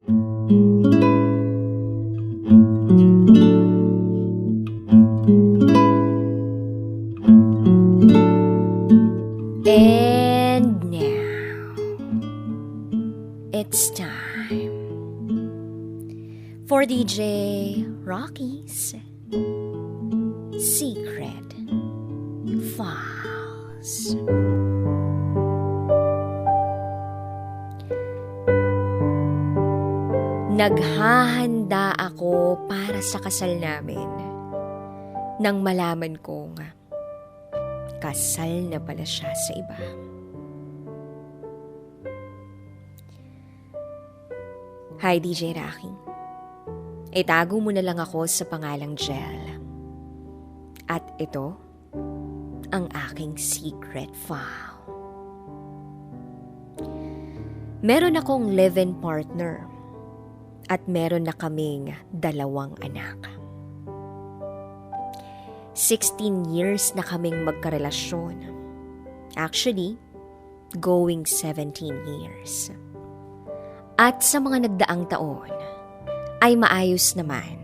And now, it's time for DJ Rocky's Secret Files. Naghahanda ako para sa kasal namin nang malaman kong kasal na pala siya sa iba. Hi, DJ Rocky. Itago mo na lang ako sa pangalang Jel. At ito ang aking secret file. Meron akong live-in partner at meron na kaming 2 anak. 16 years na kaming magkarelasyon. Actually, going 17 years. At sa mga nagdaang taon, ay maayos naman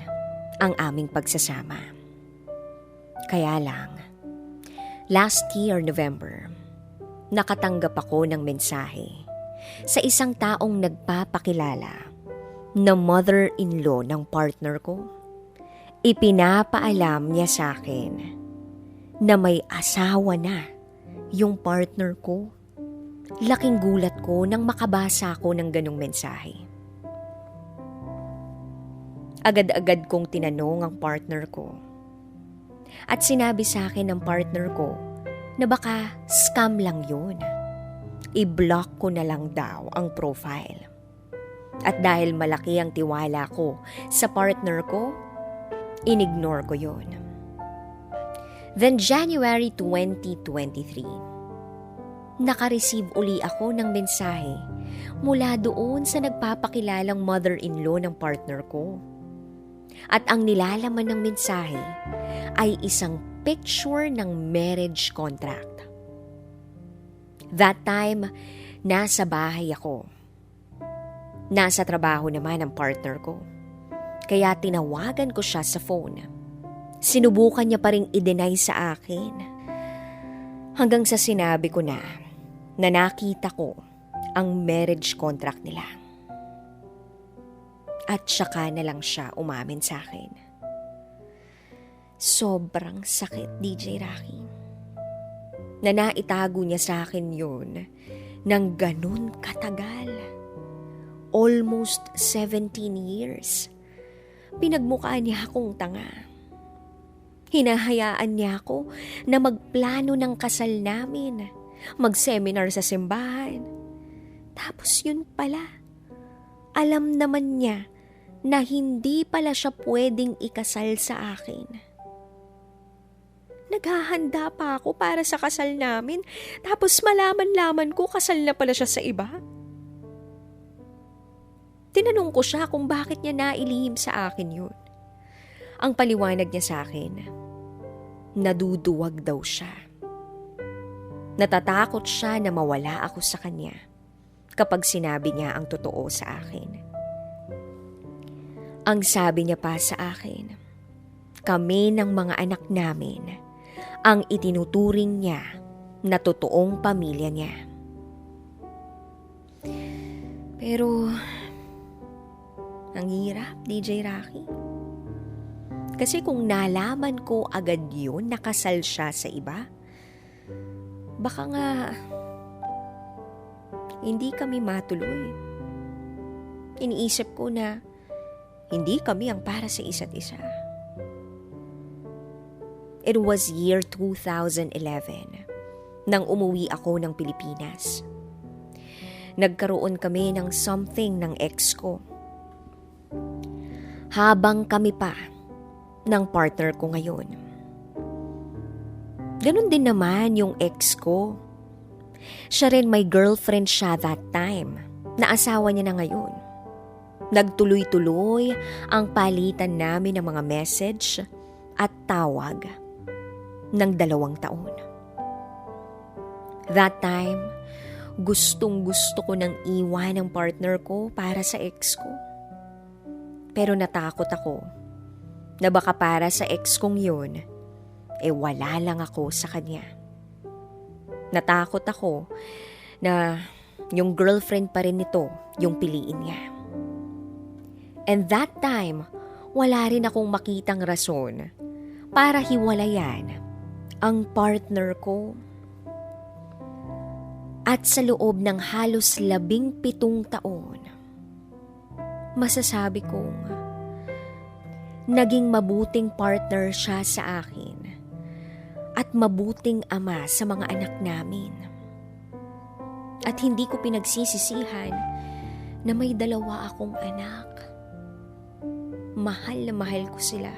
ang aming pagsasama. Kaya lang, last year November, nakatanggap ako ng mensahe sa isang taong nagpapakilala na mother-in-law ng partner ko. Ipinapaalam niya sa akin na may asawa na yung partner ko. Laking gulat ko nang makabasa ko ng ganong mensahe. Agad-agad kong tinanong ang partner ko. At sinabi sa akin ng partner ko na baka scam lang yun. I-block ko na lang daw ang profile. At dahil malaki ang tiwala ko sa partner ko, inignore ko yun. Then January 2023, naka-receive uli ako ng mensahe mula doon sa nagpapakilalang mother-in-law ng partner ko. At ang nilalaman ng mensahe ay isang picture ng marriage contract. That time, nasa bahay ako. Nasa trabaho naman ang partner ko. Kaya tinawagan ko siya sa phone. Sinubukan niya pa ring i-deny sa akin. Hanggang sa sinabi ko na nakita ko ang marriage contract nila. At saka na lang siya umamin sa akin. Sobrang sakit, DJ Rocky. Na naitago niya sa akin yun ng ganun katagal. Almost 17 years. Pinagmukhaan niya akong tanga. Hinahayaan niya ako na magplano ng kasal namin, mag-seminar sa simbahan. Tapos yun pala, alam naman niya na hindi pala siya pwedeng ikasal sa akin. Naghahanda pa ako para sa kasal namin, tapos malaman-laman ko kasal na pala siya sa iba. Tinanong ko siya kung bakit niya nailihim sa akin yun. Ang paliwanag niya sa akin, naduduwag daw siya. Natatakot siya na mawala ako sa kanya kapag sinabi niya ang totoo sa akin. Ang sabi niya pa sa akin, kami ng mga anak namin ang itinuturing niya na totoong pamilya niya. Pero ang hirap, DJ Rocky. Kasi kung nalaman ko agad yun, nakasal siya sa iba, baka nga hindi kami matuloy. Iniisip ko na hindi kami ang para sa isa't isa. It was year 2011 nang umuwi ako ng Pilipinas. Nagkaroon kami ng something ng ex ko. Habang kami pa ng partner ko ngayon. Ganon din naman yung ex ko. Siya rin may girlfriend siya that time, na asawa niya na ngayon. Nagtuloy-tuloy ang palitan namin ng mga message at tawag ng 2 taon. That time, gustong-gusto ko nang iwan ang partner ko para sa ex ko. Pero natakot ako na baka para sa ex kong yun, wala lang ako sa kanya. Natakot ako na yung girlfriend pa rin nito yung piliin niya. And that time, wala rin akong makitang rason para hiwalayan ang partner ko. At sa loob ng halos 17 taon, masasabi kong naging mabuting partner siya sa akin at mabuting ama sa mga anak namin. At hindi ko pinagsisisihan na may 2 akong anak. Mahal na mahal ko sila.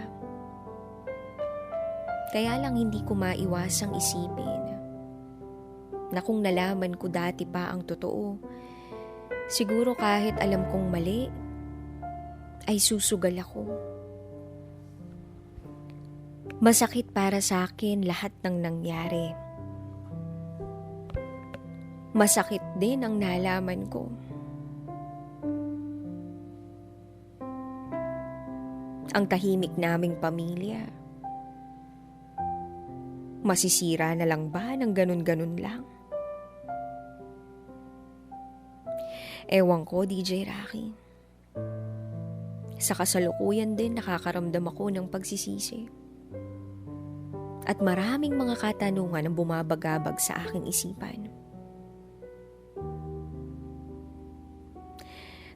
Kaya lang hindi ko maiwasang isipin na kung nalaman ko dati pa ang totoo, siguro kahit alam kong mali, ay susugal ako. Masakit para sa akin lahat ng nangyari. Masakit din ang nalaman ko. Ang tahimik naming pamilya. Masisira na lang ba ng ganun-ganun lang? Ewan ko, DJ Rocky. Sa kasalukuyan din nakakaramdam ako ng pagsisisi. At maraming mga katanungan ang bumabagabag sa aking isipan.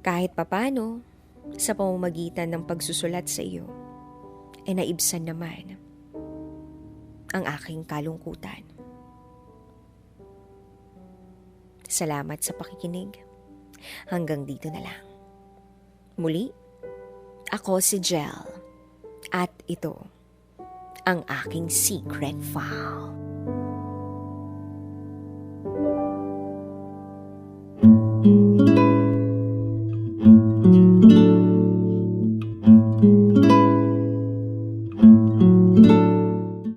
Kahit papano, sa pamamagitan ng pagsusulat sa iyo, naibsan naman ang aking kalungkutan. Salamat sa pakikinig. Hanggang dito na lang. Muli, ako si Jel at ito ang aking secret file.